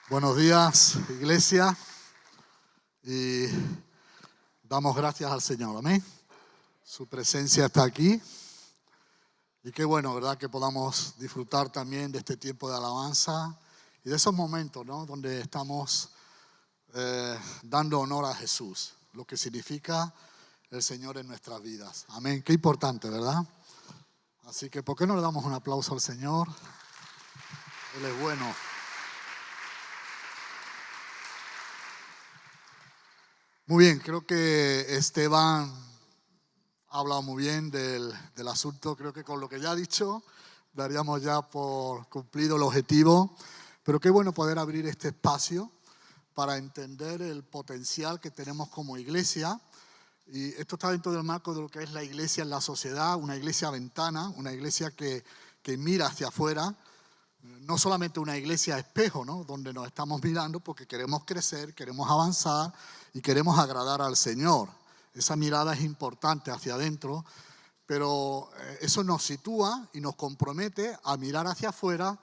Buenos días, iglesia, y damos gracias al Señor, amén. Su presencia está aquí y qué bueno, ¿verdad?, que podamos disfrutar también de este tiempo de alabanza y de esos momentos, ¿no?, donde estamos dando honor a Jesús, lo que significa el Señor en nuestras vidas, amén. Qué importante, ¿verdad? Así que, ¿por qué no le damos un aplauso al Señor? Él es bueno. Muy bien, creo que Esteban ha hablado muy bien del asunto. Creo que con lo que ya ha dicho daríamos ya por cumplido el objetivo. Pero qué bueno poder abrir este espacio para entender el potencial que tenemos como iglesia. Y esto está dentro del marco de lo que es la iglesia en la sociedad, una iglesia ventana, una iglesia que mira hacia afuera. No solamente una iglesia espejo, ¿no?, donde nos estamos mirando porque queremos crecer, queremos avanzar y queremos agradar al Señor. Esa mirada es importante hacia adentro, pero eso nos sitúa y nos compromete a mirar hacia afuera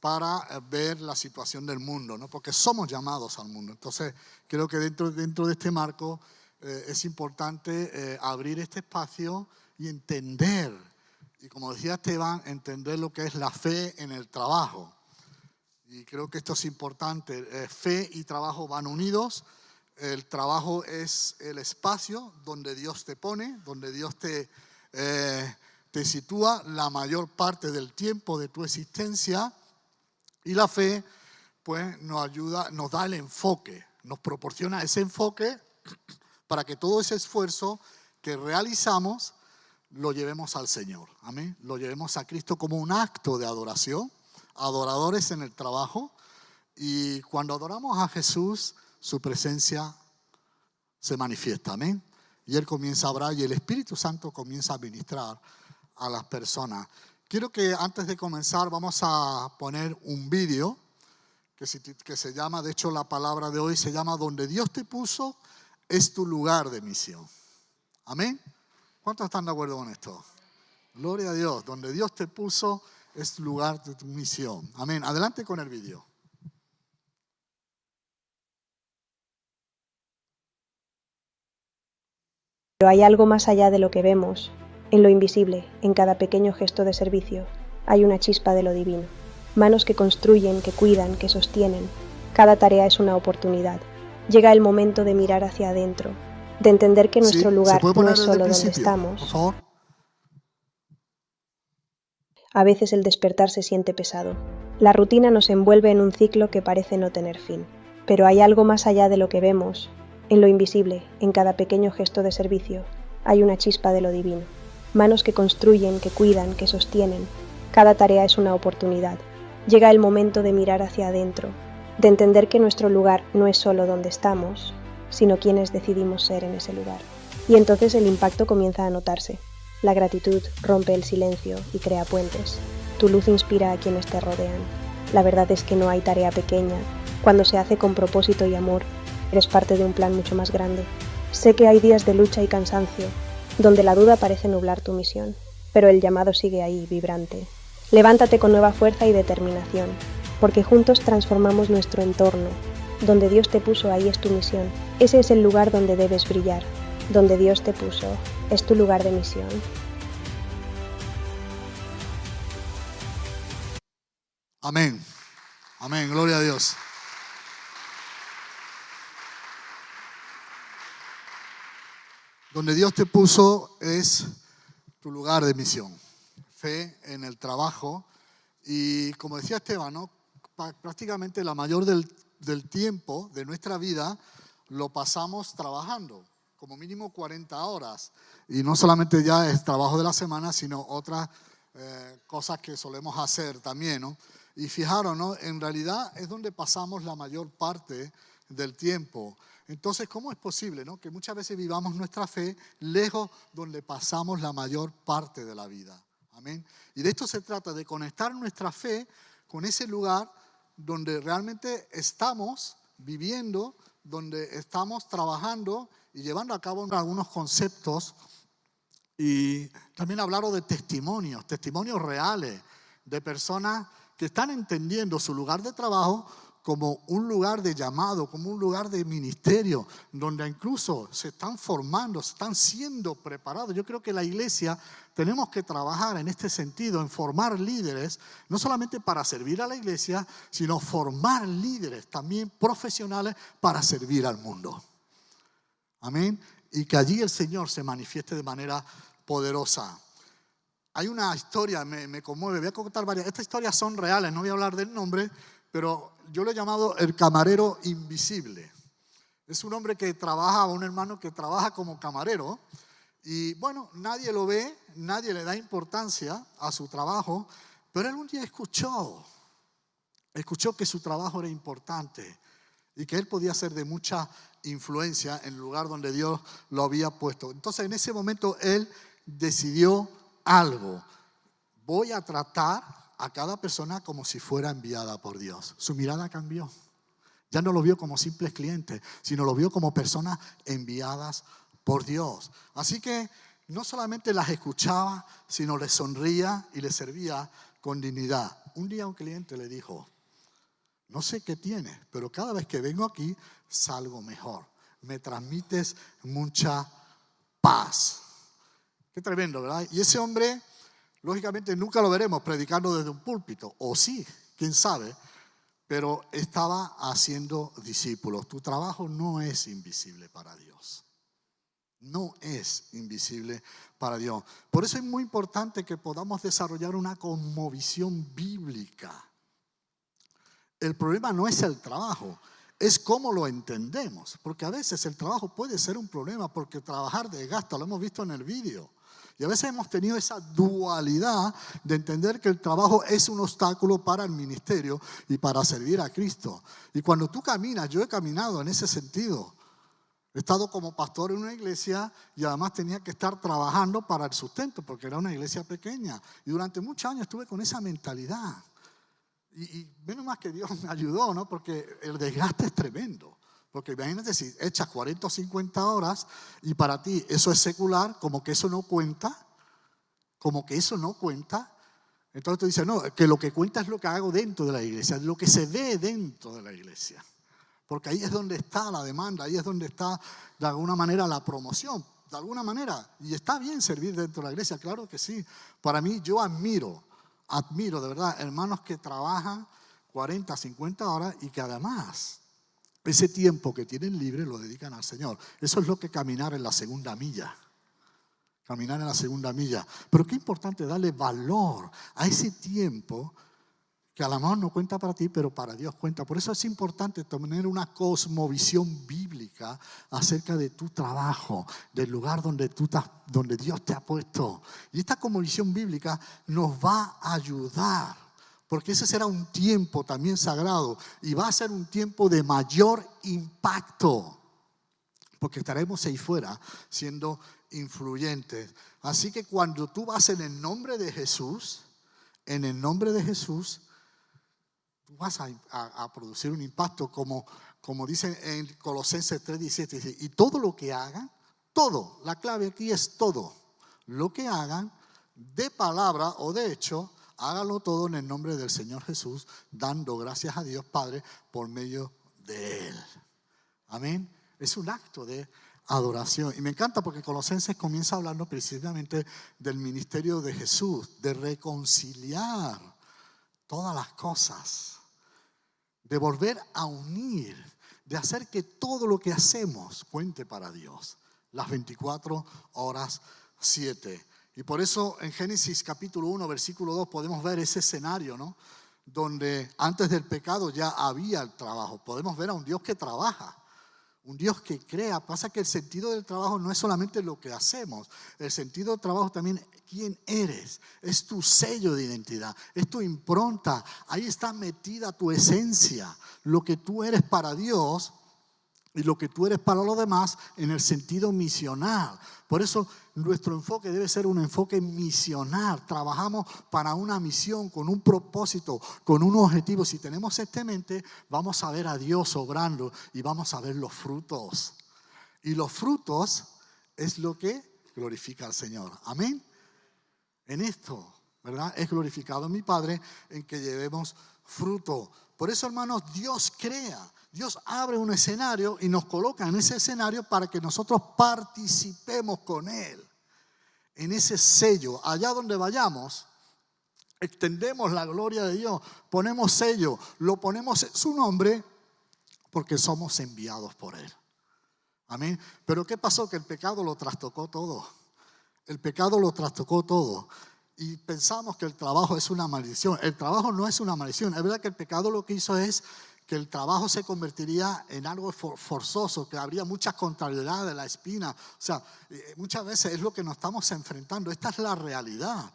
para ver la situación del mundo, ¿no?, porque somos llamados al mundo. Entonces, creo que dentro de este marco es importante abrir este espacio y entender. Y como decía Esteban, entender lo que es la fe en el trabajo. Y creo que esto es importante. Fe y trabajo van unidos. El trabajo es el espacio donde Dios te pone, donde Dios te sitúa la mayor parte del tiempo de tu existencia. Y la fe, pues, nos ayuda, nos da el enfoque, nos proporciona ese enfoque para que todo ese esfuerzo que realizamos lo llevemos al Señor, amén. Lo llevemos a Cristo como un acto de adoración, adoradores en el trabajo. Y cuando adoramos a Jesús, su presencia se manifiesta, amén. Y Él comienza a hablar y el Espíritu Santo comienza a ministrar a las personas. Quiero que antes de comenzar vamos a poner un vídeo que se llama, de hecho la palabra de hoy se llama Donde Dios te puso es tu lugar de misión, amén. ¿Cuántos están de acuerdo con esto? Gloria a Dios. Donde Dios te puso es lugar de tu misión. Amén. Adelante con el vídeo. Pero hay algo más allá de lo que vemos. En lo invisible, en cada pequeño gesto de servicio, hay una chispa de lo divino. Manos que construyen, que cuidan, que sostienen. Cada tarea es una oportunidad. Llega el momento de mirar hacia adentro, de entender que nuestro lugar no es solo donde estamos. Por favor. A veces el despertar se siente pesado. La rutina nos envuelve en un ciclo que parece no tener fin. Pero hay algo más allá de lo que vemos. En lo invisible, en cada pequeño gesto de servicio, hay una chispa de lo divino. Manos que construyen, que cuidan, que sostienen. Cada tarea es una oportunidad. Llega el momento de mirar hacia adentro, de entender que nuestro lugar no es solo donde estamos, sino quienes decidimos ser en ese lugar. Y entonces el impacto comienza a notarse. La gratitud rompe el silencio y crea puentes. Tu luz inspira a quienes te rodean. La verdad es que no hay tarea pequeña. Cuando se hace con propósito y amor, eres parte de un plan mucho más grande. Sé que hay días de lucha y cansancio, donde la duda parece nublar tu misión, pero el llamado sigue ahí, vibrante. Levántate con nueva fuerza y determinación, porque juntos transformamos nuestro entorno. Donde Dios te puso, ahí es tu misión. Ese es el lugar donde debes brillar. Donde Dios te puso, es tu lugar de misión. Amén. Amén. Gloria a Dios. Donde Dios te puso es tu lugar de misión. Fe en el trabajo. Y como decía Esteban, ¿no?, prácticamente la mayor del tiempo de nuestra vida lo pasamos trabajando, como mínimo 40 horas. Y no solamente ya es trabajo de la semana, sino otras cosas que solemos hacer también, ¿no? Y fijaros, ¿no?, en realidad es donde pasamos la mayor parte del tiempo. Entonces, ¿cómo es posible, ¿no?, que muchas veces vivamos nuestra fe lejos donde pasamos la mayor parte de la vida? Amén. Y de esto se trata, de conectar nuestra fe con ese lugar donde realmente estamos viviendo, donde estamos trabajando y llevando a cabo algunos conceptos. Y también hablaron de testimonios reales de personas que están entendiendo su lugar de trabajo como un lugar de llamado, como un lugar de ministerio, donde incluso se están formando, se están siendo preparados. Yo creo que la iglesia tenemos que trabajar en este sentido, en formar líderes, no solamente para servir a la iglesia, sino formar líderes también profesionales para servir al mundo. Amén. Y que allí el Señor se manifieste de manera poderosa. Hay una historia, me conmueve, voy a contar varias. Estas historias son reales, no voy a hablar del nombre, pero yo lo he llamado el camarero invisible. Es un hombre que trabaja, un hermano que trabaja como camarero y bueno, nadie lo ve, nadie le da importancia a su trabajo, pero él un día escuchó que su trabajo era importante y que él podía ser de mucha influencia en el lugar donde Dios lo había puesto. Entonces en ese momento él decidió algo: voy a tratar a cada persona como si fuera enviada por Dios. Su mirada cambió. Ya no lo vio como simples clientes, sino lo vio como personas enviadas por Dios. Así que no solamente las escuchaba, sino les sonría y les servía con dignidad. Un día un cliente le dijo: no sé qué tienes, pero cada vez que vengo aquí salgo mejor. Me transmites mucha paz. Qué tremendo, ¿verdad? Y ese hombre, lógicamente, nunca lo veremos predicando desde un púlpito. O sí, quién sabe. Pero estaba haciendo discípulos. Tu trabajo no es invisible para Dios. No es invisible para Dios. Por eso es muy importante que podamos desarrollar una cosmovisión bíblica. El problema no es el trabajo, es cómo lo entendemos. Porque a veces el trabajo puede ser un problema porque trabajar desgasta, lo hemos visto en el vídeo. Y a veces hemos tenido esa dualidad de entender que el trabajo es un obstáculo para el ministerio y para servir a Cristo. Y cuando tú caminas, yo he caminado en ese sentido. He estado como pastor en una iglesia y además tenía que estar trabajando para el sustento porque era una iglesia pequeña. Y durante muchos años estuve con esa mentalidad. Y menos más que Dios me ayudó, ¿no? Porque el desgaste es tremendo. Porque imagínate si echas 40 o 50 horas y para ti eso es secular, como que eso no cuenta. Entonces tú dices, no, que lo que cuenta es lo que hago dentro de la iglesia, lo que se ve dentro de la iglesia. Porque ahí es donde está la demanda, ahí es donde está de alguna manera la promoción, de alguna manera. Y está bien servir dentro de la iglesia, claro que sí. Para mí yo admiro de verdad hermanos que trabajan 40, 50 horas y que además ese tiempo que tienen libre lo dedican al Señor. Eso es lo que caminar en la segunda milla. Caminar en la segunda milla. Pero qué importante darle valor a ese tiempo que a lo mejor no cuenta para ti, pero para Dios cuenta. Por eso es importante tener una cosmovisión bíblica acerca de tu trabajo, del lugar donde Dios te ha puesto. Y esta cosmovisión bíblica nos va a ayudar. Porque ese será un tiempo también sagrado y va a ser un tiempo de mayor impacto. Porque estaremos ahí fuera siendo influyentes. Así que cuando tú vas en el nombre de Jesús, tú vas a producir un impacto como dice en Colosenses 3:17. Dice, y todo lo que hagan, todo, la clave aquí es todo. Lo que hagan de palabra o de hecho, háganlo todo en el nombre del Señor Jesús, dando gracias a Dios Padre por medio de Él. Amén. Es un acto de adoración. Y me encanta porque Colosenses comienza hablando precisamente del ministerio de Jesús, de reconciliar todas las cosas, de volver a unir, de hacer que todo lo que hacemos cuente para Dios. Las 24 horas 7. Y por eso en Génesis capítulo 1, versículo 2 podemos ver ese escenario, ¿no? Donde antes del pecado ya había el trabajo. Podemos ver a un Dios que trabaja, un Dios que crea. Pasa que el sentido del trabajo no es solamente lo que hacemos. El sentido del trabajo también quién eres. Es tu sello de identidad, es tu impronta. Ahí está metida tu esencia, lo que tú eres para Dios y lo que tú eres para los demás en el sentido misional. Por eso nuestro enfoque debe ser un enfoque misional. Trabajamos para una misión, con un propósito, con un objetivo. Si tenemos esto en mente, vamos a ver a Dios obrando y vamos a ver los frutos. Y los frutos es lo que glorifica al Señor. Amén. En esto, ¿verdad? Es glorificado mi Padre en que llevemos fruto. Por eso, hermanos, Dios crea. Dios abre un escenario y nos coloca en ese escenario para que nosotros participemos con Él. En ese sello, allá donde vayamos, extendemos la gloria de Dios, ponemos sello, lo ponemos en su nombre porque somos enviados por Él. Amén. Pero ¿qué pasó? Que el pecado lo trastocó todo. El pecado lo trastocó todo. Y pensamos que el trabajo es una maldición. El trabajo no es una maldición. Es verdad que el pecado lo que hizo es que el trabajo se convertiría en algo forzoso, que habría muchas contrariedades, la espina. O sea, muchas veces es lo que nos estamos enfrentando. Esta es la realidad.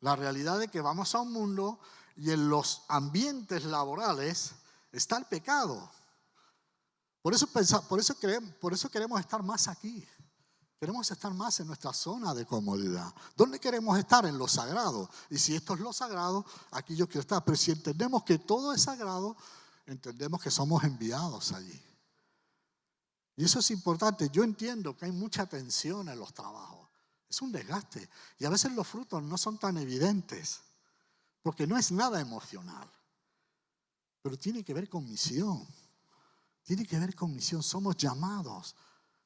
La realidad de que vamos a un mundo y en los ambientes laborales está el pecado. Por eso queremos estar más aquí. Queremos estar más en nuestra zona de comodidad. ¿Dónde queremos estar? En lo sagrado. Y si esto es lo sagrado, aquí yo quiero estar. Pero si entendemos que todo es sagrado, entendemos que somos enviados allí. Y eso es importante. Yo entiendo que hay mucha tensión en los trabajos. Es un desgaste. Y a veces los frutos no son tan evidentes. Porque no es nada emocional. Pero tiene que ver con misión. Tiene que ver con misión. Somos llamados.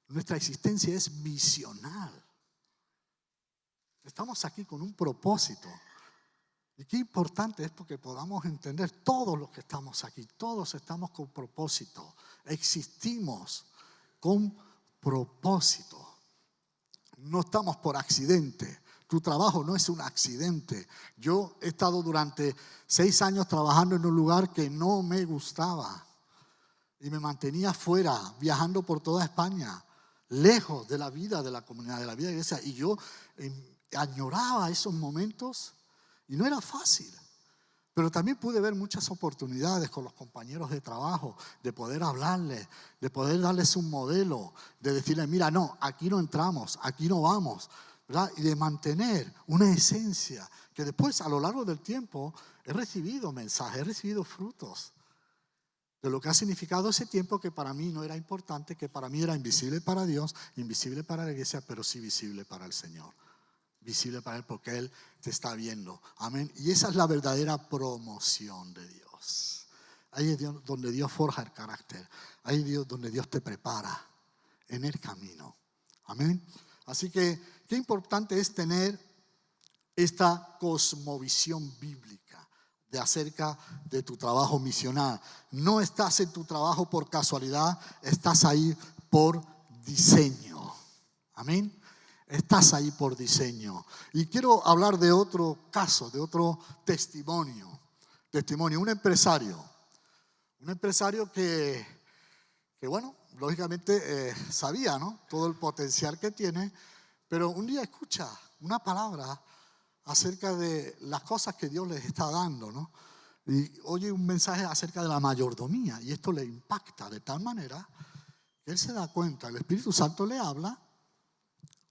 Nuestra existencia es misional. Estamos aquí con un propósito. Y qué importante es porque podamos entender todos los que estamos aquí. Todos estamos con propósito. Existimos con propósito. No estamos por accidente. Tu trabajo no es un accidente. Yo he estado durante 6 años trabajando en un lugar que no me gustaba. Y me mantenía fuera, viajando por toda España. Lejos de la vida de la comunidad, de la vida de la iglesia. Y yo añoraba esos momentos y no era fácil. Pero también pude ver muchas oportunidades con los compañeros de trabajo, de poder hablarles, de poder darles un modelo, de decirles, mira, no, aquí no entramos, aquí no vamos, ¿verdad? Y de mantener una esencia que después a lo largo del tiempo he recibido mensajes, he recibido frutos. De lo que ha significado ese tiempo que para mí no era importante, que para mí era invisible para Dios, invisible para la iglesia, pero sí visible para el Señor. Visible para Él porque Él te está viendo. Amén. Y esa es la verdadera promoción de Dios. Ahí es donde Dios forja el carácter. Ahí es donde Dios te prepara en el camino. Amén. Así que qué importante es tener esta cosmovisión bíblica de acerca de tu trabajo misional. No estás en tu trabajo por casualidad, estás ahí por diseño. Amén. Estás ahí por diseño. Y quiero hablar de otro caso, de otro testimonio. Un empresario. Un empresario que bueno, lógicamente sabía, ¿no?, todo el potencial que tiene, pero un día escucha una palabra acerca de las cosas que Dios les está dando, ¿no? Y oye un mensaje acerca de la mayordomía y esto le impacta de tal manera que él se da cuenta, el Espíritu Santo le habla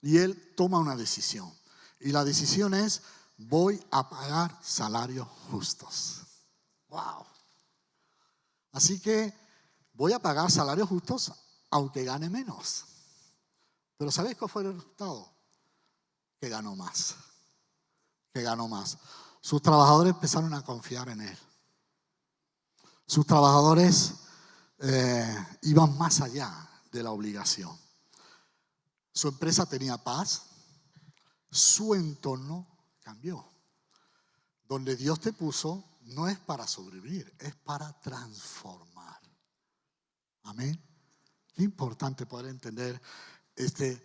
y él toma una decisión. Y la decisión es, voy a pagar salarios justos. ¡Wow! Así que voy a pagar salarios justos aunque gane menos. Pero ¿sabéis cuál fue el resultado? Que ganó más. Sus trabajadores empezaron a confiar en él. Sus trabajadores iban más allá de la obligación. Su empresa tenía paz. Su entorno cambió. Donde Dios te puso no es para sobrevivir, es para transformar. Amén. Qué importante poder entender este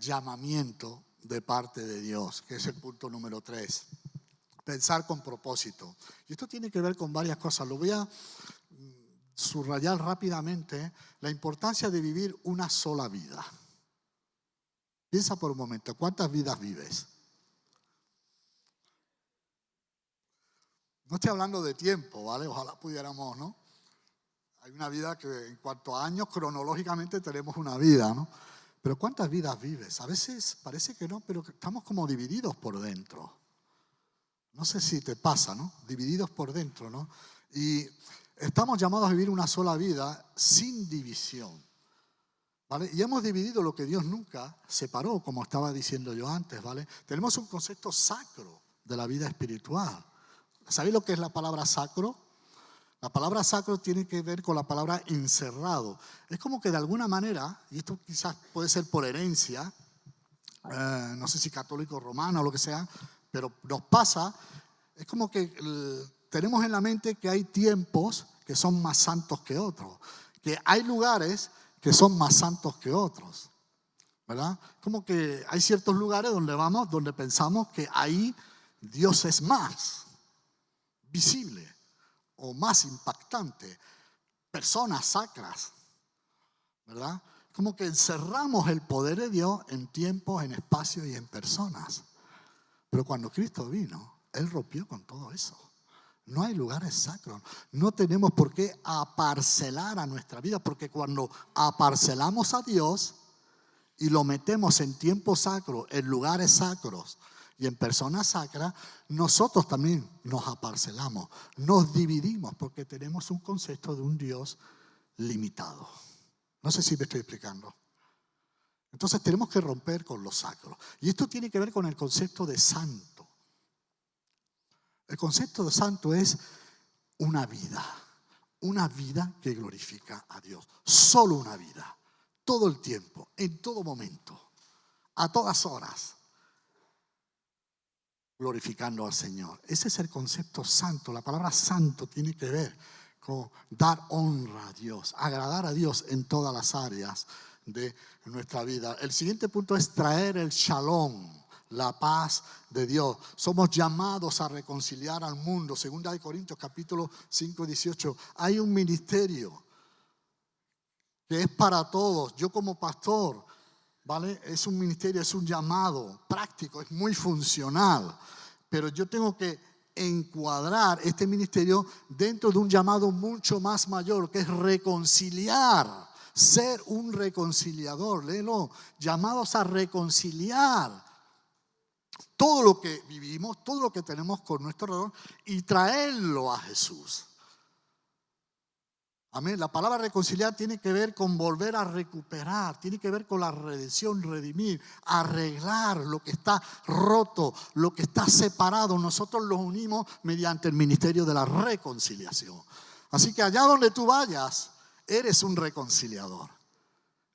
llamamiento de parte de Dios, que es el punto número 3. Pensar con propósito. Y esto tiene que ver con varias cosas. Lo voy a subrayar rápidamente. La importancia de vivir una sola vida. Piensa por un momento, ¿cuántas vidas vives? No estoy hablando de tiempo, ¿vale? Ojalá pudiéramos, ¿no? Hay una vida que en cuanto a años cronológicamente tenemos una vida, ¿no? Pero ¿cuántas vidas vives? A veces parece que no, pero estamos como divididos por dentro. No sé si te pasa, ¿no? Divididos por dentro, ¿no? Y estamos llamados a vivir una sola vida sin división, ¿vale? Y hemos dividido lo que Dios nunca separó, como estaba diciendo yo antes, ¿vale? Tenemos un concepto sacro de la vida espiritual. ¿Sabéis lo que es la palabra sacro? La palabra sacro tiene que ver con la palabra encerrado. Es como que de alguna manera, y esto quizás puede ser por herencia, no sé si católico, romano o lo que sea, pero nos pasa, es como que tenemos en la mente que hay tiempos que son más santos que otros, que hay lugares que son más santos que otros, ¿verdad? Como que hay ciertos lugares donde vamos, donde pensamos que ahí Dios es más visible o más impactante, personas sacras, ¿verdad? Como que encerramos el poder de Dios en tiempos, en espacios y en personas. Pero cuando Cristo vino, Él rompió con todo eso. No hay lugares sacros. No tenemos por qué aparcelar a nuestra vida, porque cuando aparcelamos a Dios y lo metemos en tiempos sacros, en lugares sacros y en personas sacras, nosotros también nos aparcelamos, nos dividimos, porque tenemos un concepto de un Dios limitado. No sé si me estoy explicando. Entonces tenemos que romper con lo sacro. Y esto tiene que ver con el concepto de santo. El concepto de santo es una vida que glorifica a Dios. Solo una vida, todo el tiempo, en todo momento, a todas horas, glorificando al Señor. Ese es el concepto santo. La palabra santo tiene que ver con dar honra a Dios, agradar a Dios en todas las áreas de nuestra vida. El siguiente punto es traer el shalom, la paz de Dios. Somos llamados a reconciliar al mundo. Segunda de Corintios capítulo 5, 18. Hay un ministerio que es para todos. Yo como pastor, ¿vale? Es un ministerio, es un llamado práctico, es muy funcional. Pero yo tengo que encuadrar este ministerio dentro de un llamado mucho más mayor, que es reconciliar, ser un reconciliador. Léelo, llamados a reconciliar todo lo que vivimos, todo lo que tenemos con nuestro alrededor y traerlo a Jesús. Amén. La palabra reconciliar tiene que ver con volver a recuperar, tiene que ver con la redención, redimir, arreglar lo que está roto, lo que está separado. Nosotros lo unimos mediante el ministerio de la reconciliación. Así que allá donde tú vayas, eres un reconciliador.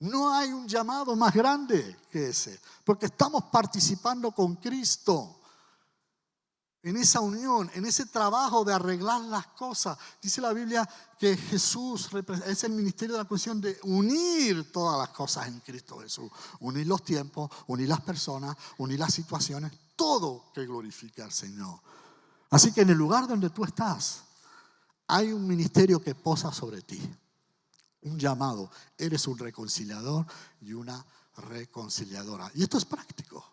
No hay un llamado más grande que ese, porque estamos participando con Cristo en esa unión, en ese trabajo de arreglar las cosas. Dice la Biblia que Jesús es el ministerio de la cuestión de unir todas las cosas en Cristo Jesús. Unir los tiempos, unir las personas, unir las situaciones, todo que glorifique al Señor. Así que en el lugar donde tú estás, hay un ministerio que posa sobre ti. Un llamado. Eres un reconciliador y una reconciliadora. Y esto es práctico.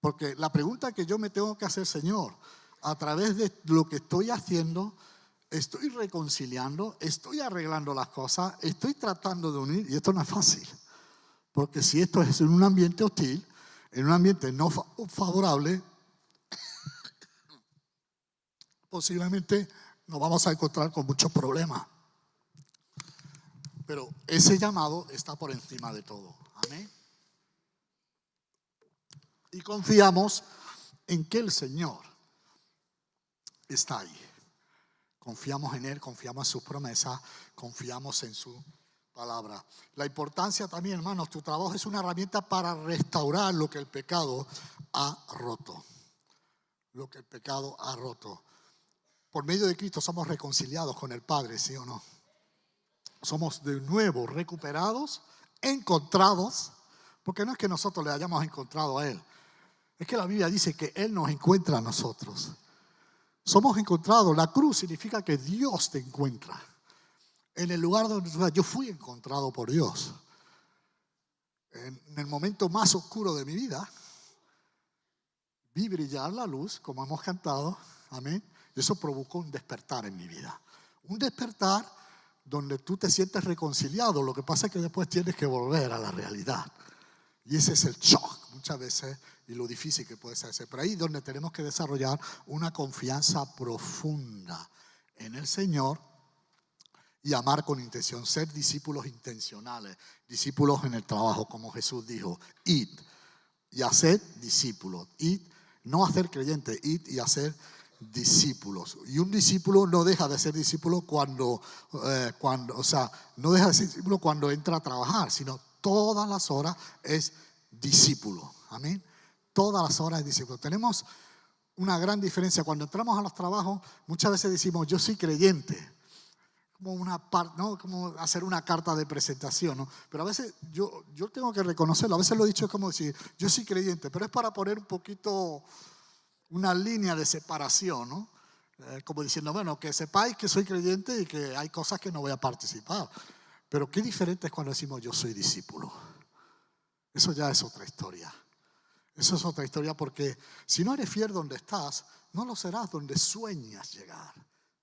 Porque la pregunta que yo me tengo que hacer, Señor, a través de lo que estoy haciendo, estoy reconciliando, estoy arreglando las cosas, estoy tratando de unir, y esto no es fácil. Porque si esto es en un ambiente hostil, en un ambiente no favorable, posiblemente nos vamos a encontrar con muchos problemas. Pero ese llamado está por encima de todo. Amén. Y confiamos en que el Señor está ahí. Confiamos en Él, confiamos en sus promesas, confiamos en su palabra. La importancia también, hermanos, tu trabajo es una herramienta para restaurar lo que el pecado ha roto. Lo que el pecado ha roto. Por medio de Cristo somos reconciliados con el Padre, ¿sí o no? Somos de nuevo recuperados, encontrados, porque no es que nosotros le hayamos encontrado a Él, es que la Biblia dice que Él nos encuentra a nosotros. Somos encontrados. La cruz significa que Dios te encuentra. En el lugar donde yo fui encontrado por Dios. En el momento más oscuro de mi vida, vi brillar la luz, como hemos cantado, amén. Y eso provocó un despertar en mi vida. Un despertar donde tú te sientes reconciliado. Lo que pasa es que después tienes que volver a la realidad. Y ese es el shock muchas veces y lo difícil que puede ser ese. Pero ahí es donde tenemos que desarrollar una confianza profunda en el Señor y amar con intención. Ser discípulos intencionales, discípulos en el trabajo, como Jesús dijo. Id y hacer discípulos. Id, no hacer creyentes, id y hacer discípulos. Y un discípulo no deja de ser discípulo cuando no deja de ser discípulo cuando entra a trabajar, sino todas las horas es discípulo. Amén. Todas las horas es discípulo. Tenemos una gran diferencia. Cuando entramos a los trabajos, muchas veces decimos, yo soy creyente. ¿No? Como hacer una carta de presentación, ¿no? Pero a veces yo tengo que reconocerlo. A veces lo he dicho como decir, yo soy creyente, pero es para poner un poquito una línea de separación, ¿no? Como diciendo, bueno, que sepáis que soy creyente y que hay cosas que no voy a participar. Pero qué diferente es cuando decimos yo soy discípulo. Eso ya es otra historia. Eso es otra historia, porque si no eres fiel donde estás, no lo serás donde sueñas llegar,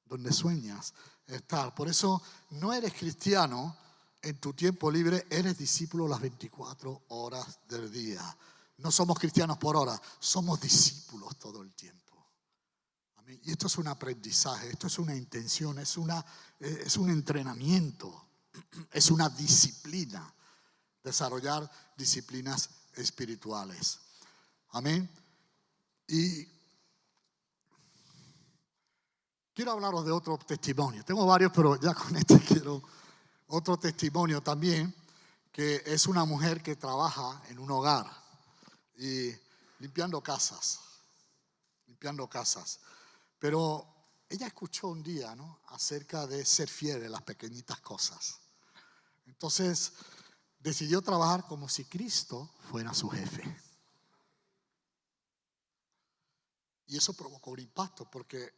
donde sueñas estar. Por eso no eres cristiano en tu tiempo libre, eres discípulo las 24 horas del día. No somos cristianos por hora, somos discípulos todo el tiempo. Amén. Y esto es un aprendizaje, esto es una intención, es un entrenamiento, es una disciplina. Desarrollar disciplinas espirituales. Amén. Y quiero hablaros de otro testimonio. Tengo varios, pero ya con este quiero otro testimonio también, que es una mujer que trabaja en un hogar y limpiando casas. Pero ella escuchó un día, ¿no?, acerca de ser fiel en las pequeñitas cosas. Entonces decidió trabajar como si Cristo fuera su jefe. Y eso provocó un impacto, porque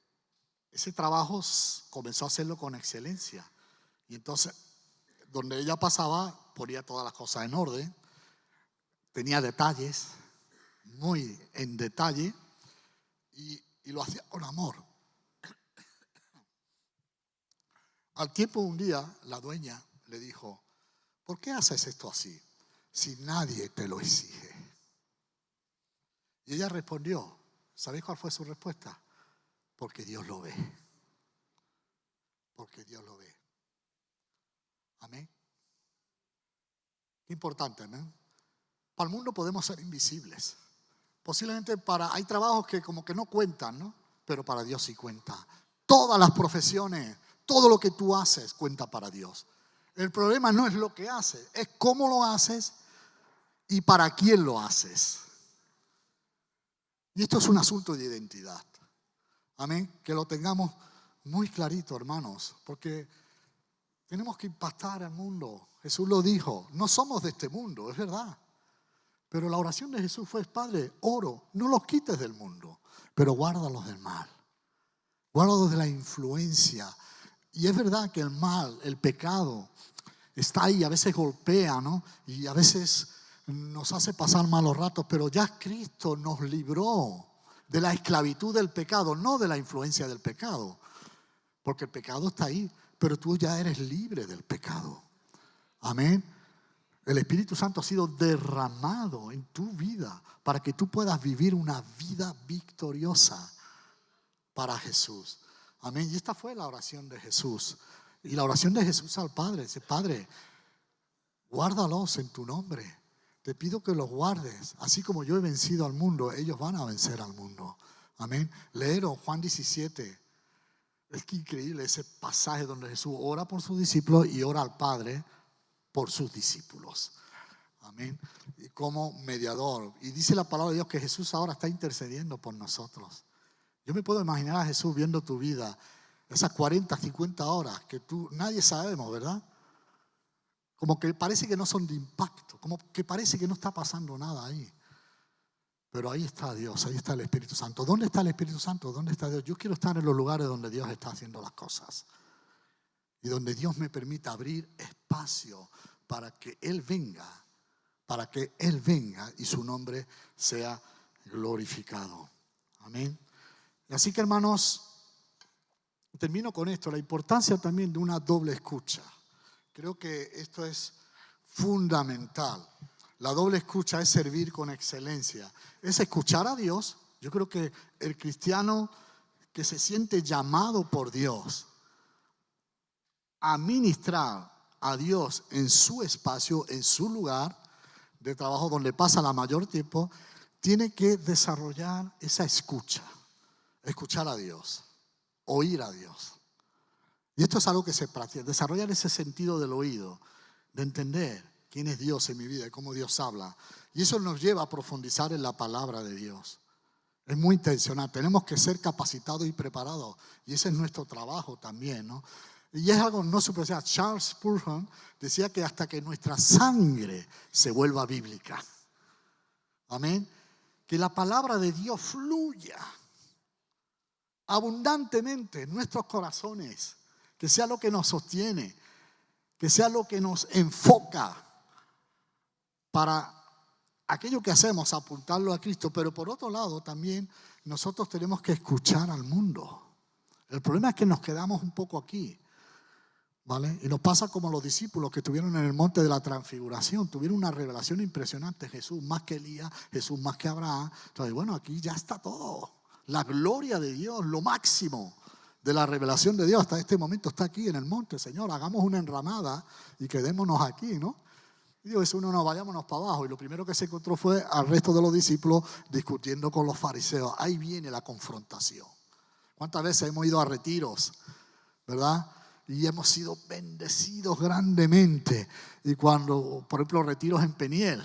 ese trabajo comenzó a hacerlo con excelencia. Y entonces, donde ella pasaba, ponía todas las cosas en orden, tenía detalles, muy en detalle, y lo hacía con amor. Al tiempo, un día, la dueña le dijo, ¿por qué haces esto así si nadie te lo exige? Y ella respondió, ¿sabéis cuál fue su respuesta? Porque Dios lo ve. Porque Dios lo ve. Amén. Qué importante, ¿no? Para el mundo podemos ser invisibles. Posiblemente hay trabajos que como que no cuentan, ¿no? Pero para Dios sí cuenta. Todas las profesiones, todo lo que tú haces cuenta para Dios. El problema no es lo que haces, es cómo lo haces y para quién lo haces. Y esto es un asunto de identidad. Amén. Que lo tengamos muy clarito, hermanos, porque tenemos que impactar al mundo. Jesús lo dijo, no somos de este mundo, es verdad. Pero la oración de Jesús fue, Padre, oro, no los quites del mundo, pero guárdalos del mal. Guárdalos de la influencia. Y es verdad que el mal, el pecado, está ahí, a veces golpea, ¿no? Y a veces nos hace pasar malos ratos, pero ya Cristo nos libró de la esclavitud del pecado, no de la influencia del pecado. Porque el pecado está ahí, pero tú ya eres libre del pecado. Amén. El Espíritu Santo ha sido derramado en tu vida para que tú puedas vivir una vida victoriosa para Jesús. Amén. Y esta fue la oración de Jesús. Y la oración de Jesús al Padre dice, Padre, guárdalos en tu nombre. Te pido que los guardes. Así como yo he vencido al mundo, ellos van a vencer al mundo. Amén. Leeron Juan 17. Es que increíble ese pasaje donde Jesús ora por sus discípulos y ora al Padre por sus discípulos. Amén. Y como mediador. Y dice la palabra de Dios que Jesús ahora está intercediendo por nosotros. Yo me puedo imaginar a Jesús viendo tu vida, esas 40, 50 horas que nadie sabemos, ¿verdad? Como que parece que no son de impacto, como que parece que no está pasando nada ahí. Pero ahí está Dios, ahí está el Espíritu Santo. ¿Dónde está el Espíritu Santo? ¿Dónde está Dios? Yo quiero estar en los lugares donde Dios está haciendo las cosas. Y donde Dios me permita abrir espacio para que Él venga. Para que Él venga y su nombre sea glorificado. Amén. Y así que, hermanos, termino con esto. La importancia también de una doble escucha. Creo que esto es fundamental. La doble escucha es servir con excelencia. Es escuchar a Dios. Yo creo que el cristiano que se siente llamado por Dios a ministrar a Dios en su espacio, en su lugar de trabajo donde pasa la mayor tiempo, tiene que desarrollar esa escucha. escuchar a Dios, oír a Dios. Y esto es algo que se practica, desarrollar ese sentido del oído, de entender quién es Dios en mi vida y cómo Dios habla. Y eso nos lleva a profundizar en la palabra de Dios. Es muy intencional, tenemos que ser capacitados y preparados. Y ese es nuestro trabajo también, ¿no? Y es algo no superficial. Charles Spurgeon decía que hasta que nuestra sangre se vuelva bíblica. Amén. Que la palabra de Dios fluya abundantemente en nuestros corazones. Que sea lo que nos sostiene. Que sea lo que nos enfoca para aquello que hacemos, apuntarlo a Cristo. Pero por otro lado también nosotros tenemos que escuchar al mundo. El problema es que nos quedamos un poco aquí, ¿vale? Y nos pasa como los discípulos que estuvieron en el monte de la transfiguración. Tuvieron una revelación impresionante. Jesús más que Elías, Jesús más que Abraham. Entonces, bueno, aquí ya está todo. La gloria de Dios, lo máximo de la revelación de Dios hasta este momento está aquí en el monte. Señor, hagamos una enramada y quedémonos aquí, ¿no? Y digo, eso no, vayámonos para abajo. Y lo primero que se encontró fue al resto de los discípulos discutiendo con los fariseos. Ahí viene la confrontación. ¿Cuántas veces hemos ido a retiros, verdad? Y hemos sido bendecidos grandemente. Y cuando, por ejemplo, retiros en Peniel,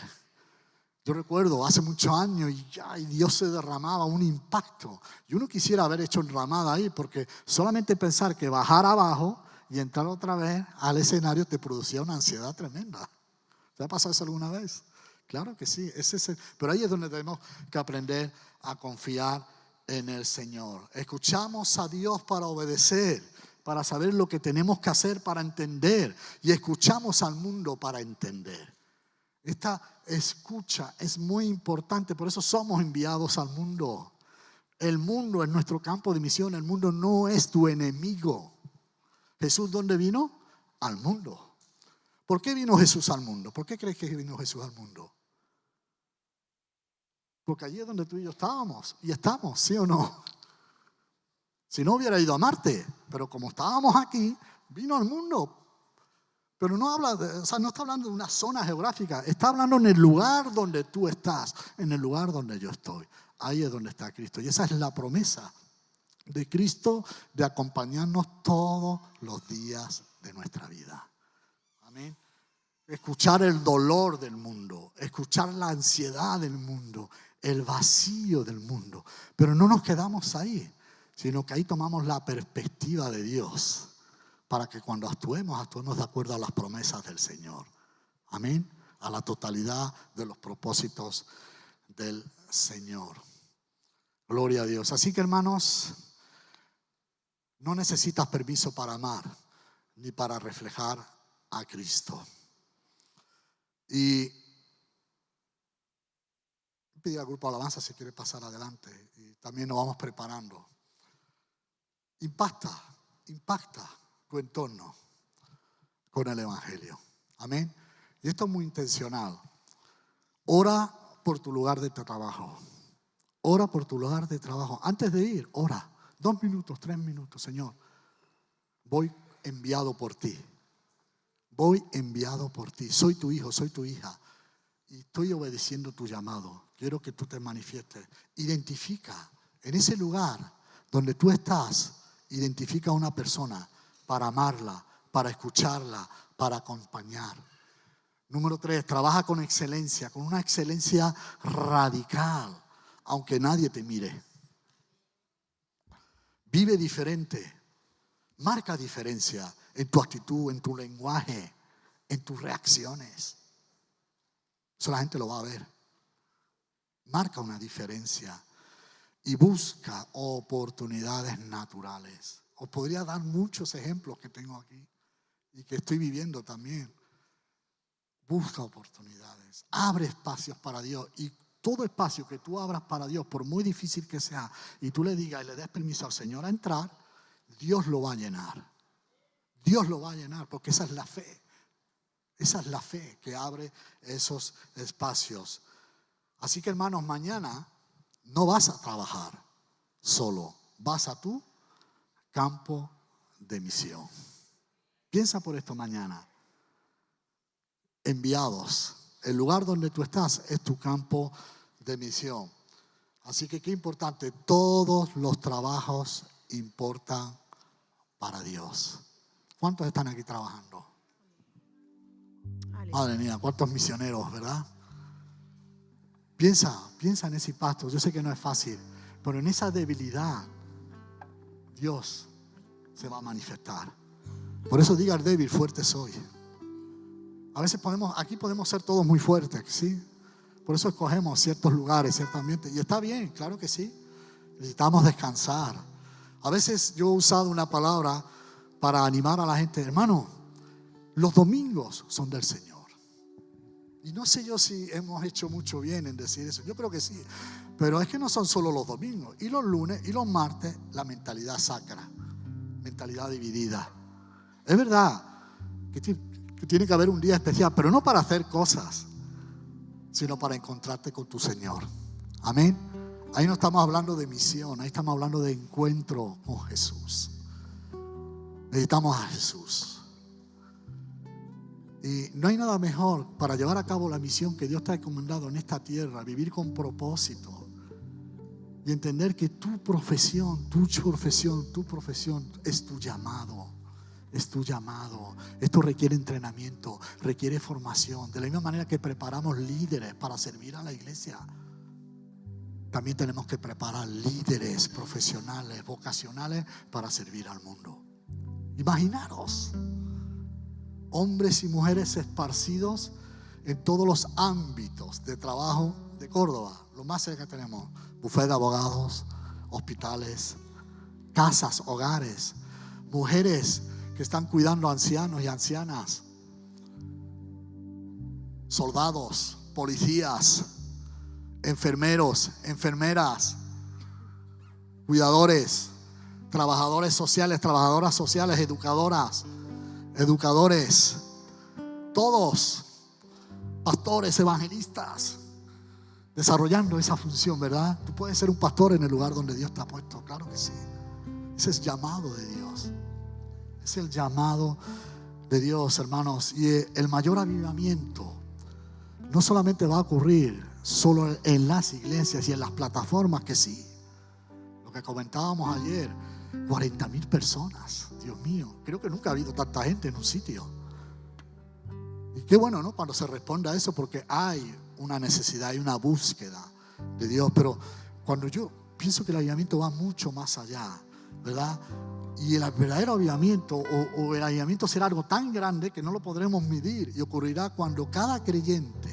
yo recuerdo hace muchos años y Dios se derramaba un impacto. Y uno quisiera haber hecho enramada ahí, porque solamente pensar que bajar abajo y entrar otra vez al escenario te producía una ansiedad tremenda. ¿Te ha pasado eso alguna vez? Claro que sí. Pero ahí es donde tenemos que aprender a confiar en el Señor. Escuchamos a Dios para obedecer, para saber lo que tenemos que hacer para entender. Y escuchamos al mundo para entender. Esta escucha es muy importante, por eso somos enviados al mundo. El mundo es nuestro campo de misión, el mundo no es tu enemigo. ¿Jesús dónde vino? Al mundo. ¿Por qué vino Jesús al mundo? ¿Por qué crees que vino Jesús al mundo? Porque allí es donde tú y yo estábamos y estamos, ¿sí o no? Si no hubiera ido a Marte, pero como estábamos aquí, vino al mundo. Pero no está hablando de una zona geográfica, está hablando en el lugar donde tú estás, en el lugar donde yo estoy. Ahí es donde está Cristo. Y esa es la promesa de Cristo de acompañarnos todos los días de nuestra vida. Amén. Escuchar el dolor del mundo, escuchar la ansiedad del mundo, el vacío del mundo. Pero no nos quedamos ahí, sino que ahí tomamos la perspectiva de Dios. Para que cuando actuemos de acuerdo a las promesas del Señor. Amén. A la totalidad de los propósitos del Señor. Gloria a Dios. Así que, hermanos, no necesitas permiso para amar ni para reflejar a Cristo. Y pedí al grupo de alabanza si quiere pasar adelante. Y también nos vamos preparando. Impacta tu entorno con el Evangelio. Amén. Y esto es muy intencional. Ora por tu lugar de trabajo. Ora por tu lugar de trabajo. Antes de ir, ora. 2 minutos, 3 minutos. Señor, voy enviado por ti. Voy enviado por ti. Soy tu hijo, soy tu hija. Y estoy obedeciendo tu llamado. Quiero que tú te manifiestes. Identifica en ese lugar donde tú estás. Identifica a una persona para amarla, para escucharla, para acompañar. Número 3, trabaja con excelencia, con una excelencia radical, aunque nadie te mire. Vive diferente, marca diferencia en tu actitud, en tu lenguaje, en tus reacciones. Eso la gente lo va a ver. Marca una diferencia y busca oportunidades naturales. Os podría dar muchos ejemplos que tengo aquí y que estoy viviendo también. Busca oportunidades, abre espacios para Dios y todo espacio que tú abras para Dios, por muy difícil que sea, y tú le digas y le des permiso al Señor a entrar, Dios lo va a llenar. Dios lo va a llenar porque esa es la fe. Esa es la fe que abre esos espacios. Así que, hermanos, mañana no vas a trabajar solo, vas a tu campo de misión. Piensa por esto mañana. Enviados. El lugar donde tú estás es tu campo de misión. Así que qué importante, todos los trabajos importan para Dios. ¿Cuántos están aquí trabajando? Madre mía, cuántos misioneros, ¿verdad? Piensa en ese impacto. Yo sé que no es fácil, pero en esa debilidad Dios se va a manifestar. Por eso diga el débil, fuerte soy. A veces aquí podemos ser todos muy fuertes, ¿sí? Por eso escogemos ciertos lugares, ciertos ambientes. Y está bien, claro que sí. Necesitamos descansar. A veces yo he usado una palabra para animar a la gente. Hermano, los domingos son del Señor. Y no sé yo si hemos hecho mucho bien en decir eso. Yo creo que sí. Pero es que no son solo los domingos. Y los lunes y los martes, la mentalidad sacra. Mentalidad dividida. Es verdad que tiene que haber un día especial, pero no para hacer cosas, sino para encontrarte con tu Señor. Amén. Ahí no estamos hablando de misión, ahí estamos hablando de encuentro con Jesús. Necesitamos a Jesús. Y no hay nada mejor para llevar a cabo la misión que Dios te ha encomendado en esta tierra, vivir con propósito y entender que tu profesión es tu llamado. Es tu llamado. Esto requiere entrenamiento, requiere formación. De la misma manera que preparamos líderes para servir a la iglesia, también tenemos que preparar líderes profesionales, vocacionales para servir al mundo. Imaginaros, hombres y mujeres esparcidos en todos los ámbitos de trabajo de Córdoba. Lo más cerca que tenemos: bufete de abogados, hospitales, casas, hogares, mujeres que están cuidando a ancianos y ancianas, soldados, policías, enfermeros, enfermeras, cuidadores, trabajadores sociales, trabajadoras sociales, educadoras, educadores, todos, pastores, evangelistas, desarrollando esa función, ¿verdad? Tú puedes ser un pastor en el lugar donde Dios te ha puesto, claro que sí. Ese es llamado de Dios. Es el llamado de Dios, hermanos. Y el mayor avivamiento no solamente va a ocurrir solo en las iglesias y en las plataformas, que sí. Lo que comentábamos ayer, 40,000 personas. Dios mío, creo que nunca ha habido tanta gente en un sitio. Y qué bueno, ¿no? Cuando se responde a eso, porque hay una necesidad, hay una búsqueda de Dios. Pero cuando yo pienso que el avivamiento va mucho más allá, ¿verdad? Y el verdadero avivamiento o el avivamiento será algo tan grande que no lo podremos medir, y ocurrirá cuando cada creyente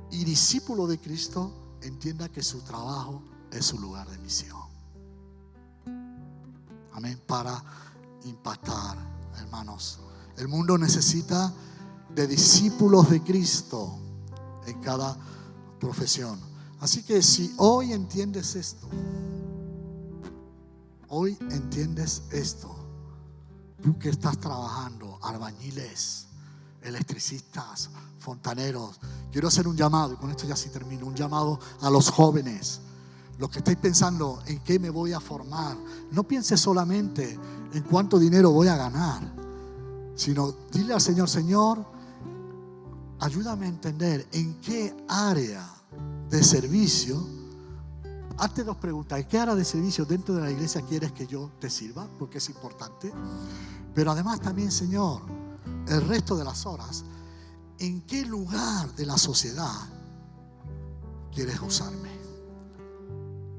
y discípulo de Cristo entienda que su trabajo es su lugar de misión. Amén. Para impactar, hermanos. El mundo necesita de discípulos de Cristo en cada profesión. Así que si hoy entiendes esto, tú que estás trabajando, albañiles, electricistas, fontaneros, quiero hacer un llamado, y con esto ya sí termino, un llamado a los jóvenes. Los que estáis pensando en qué me voy a formar, no pienses solamente en cuánto dinero voy a ganar, sino dile al Señor: Señor, ayúdame a entender en qué área de servicio. Hazte dos preguntas: ¿en qué área de servicio dentro de la iglesia quieres que yo te sirva? Porque es importante. Pero además también, Señor, el resto de las horas, ¿en qué lugar de la sociedad quieres usarme?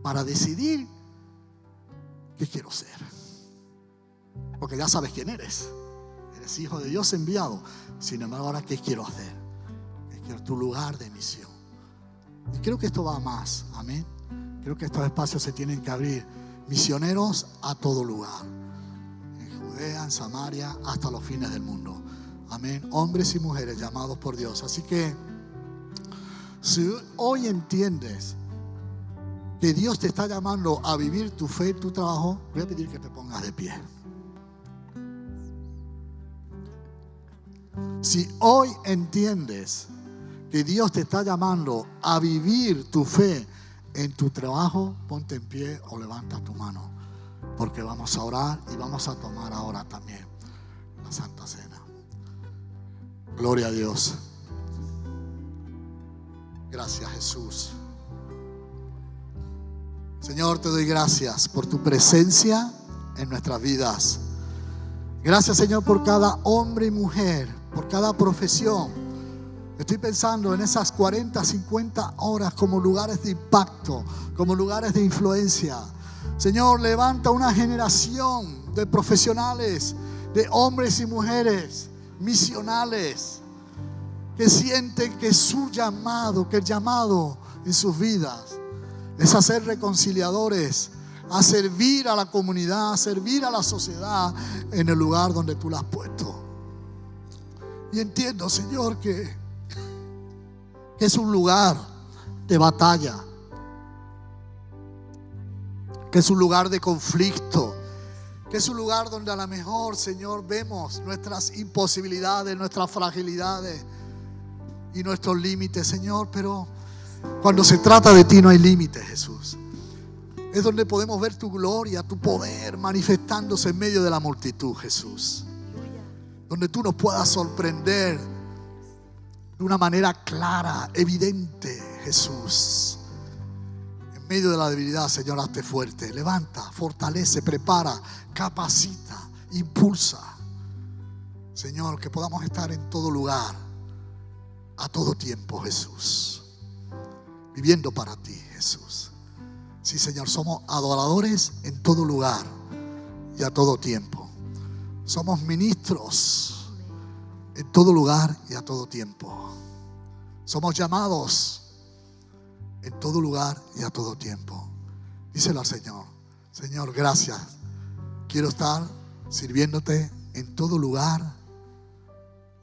Para decidir qué quiero ser. Porque ya sabes quién eres. Eres hijo de Dios enviado. Sin embargo, ahora, ¿qué quiero hacer? ¿Qué quiero? Tu lugar de misión. Y creo que esto va más. Amén. Creo que estos espacios se tienen que abrir. Misioneros a todo lugar. En Judea, en Samaria, hasta los fines del mundo. Amén. Hombres y mujeres llamados por Dios. Así que, si hoy entiendes que Dios te está llamando a vivir tu fe en tu trabajo, voy a pedir que te pongas de pie. Si hoy entiendes que Dios te está llamando a vivir tu fe en tu trabajo, ponte en pie o levanta tu mano, porque vamos a orar y vamos a tomar ahora también la Santa Cena. Gloria a Dios. Gracias, Jesús. Señor, te doy gracias por tu presencia en nuestras vidas. Gracias, Señor, por cada hombre y mujer, por cada profesión. Estoy pensando en esas 40, 50 horas como lugares de impacto, como lugares de influencia. Señor, levanta una generación de profesionales, de hombres y mujeres misionales, que sienten que su llamado, que el llamado en sus vidas es a ser reconciliadores, a servir a la comunidad, a servir a la sociedad en el lugar donde tú la has puesto. Y entiendo, Señor, que es un lugar de batalla, que es un lugar de conflicto, que es un lugar donde a lo mejor, Señor, vemos nuestras imposibilidades, nuestras fragilidades y nuestros límites, Señor. Pero cuando se trata de ti no hay límites, Jesús. Es donde podemos ver tu gloria, tu poder manifestándose en medio de la multitud, Jesús. Donde tú nos puedas sorprender de una manera clara, evidente, Jesús. En medio de la debilidad, Señor, hazte fuerte. Levanta, fortalece, prepara, capacita, impulsa. Señor, que podamos estar en todo lugar, a todo tiempo, Jesús. Viviendo para ti, Jesús. Sí, Señor, somos adoradores en todo lugar y a todo tiempo. Somos ministros en todo lugar y a todo tiempo. Somos llamados en todo lugar y a todo tiempo. Díselo al Señor: Señor, gracias. Quiero estar sirviéndote en todo lugar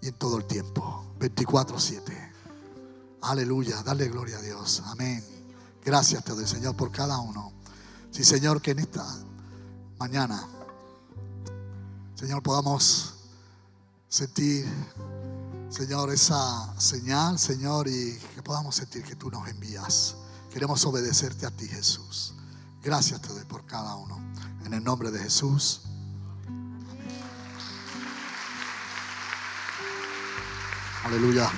y en todo el tiempo. 24/7. Aleluya, dale gloria a Dios. Amén. Gracias te doy, Señor, por cada uno. Sí, Señor, que en esta mañana, Señor, podamos sentir, Señor, esa señal, Señor, y que podamos sentir que tú nos envías. Queremos obedecerte a ti, Jesús. Gracias te doy por cada uno. En el nombre de Jesús. Amén. Aleluya.